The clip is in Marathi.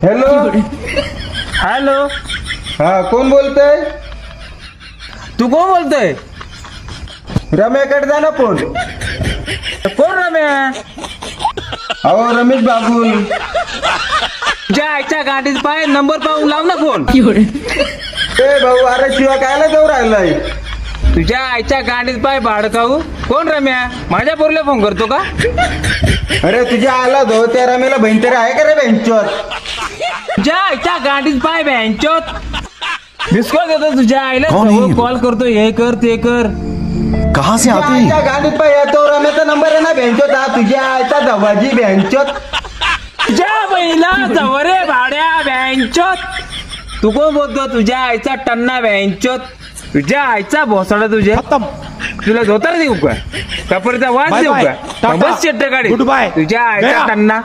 हॅलो. हॅलो. हा, कोण बोलतय? तू कोण बोलतोय? रम्याकडे जा ना फोन. कोण रम्या? अहो, रमेश बागुल. तुझ्या आईच्या गाडीत पाय नंबर पाहून लाव ना फोन. ए भाऊ, अरे शिवा कायला जाऊ राहिलाय? तुझ्या आईच्या गाडीत पाय भाडकाऊ. कोण रम्या? माझ्या पोरीला फोन करतो का? अरे तुझ्या आला धो, त्या रमेला बहीण तरी आहे का रे बेंचवर? तुझ्या आईच्या गाडीत पाय बँचोत. डिस्कॉल देतो तुझ्या आईला. कौन है ये? कॉल करतो, हे कर ते कर. कहाँ से आते हैं? तुझ्या गाडीत पाय येतो रमेचा नंबर आहे ना बेंचोत. हा तुझ्या आयचा दवाजी बेंचोत. तुझ्या बहिला जवरे भाड्या बँचोत. तू कोण बोलतो? तुझ्या आईचा टन्ना बँचोत. तुझ्या आईचा भोसडा तुझ्या. तुला धोतर देऊ का? कपड्याचा वास बाय देऊ बाय. का? टाटा. बस चट्ट गाडी. Good bye. तुझ्या आईचा गया. टन्ना.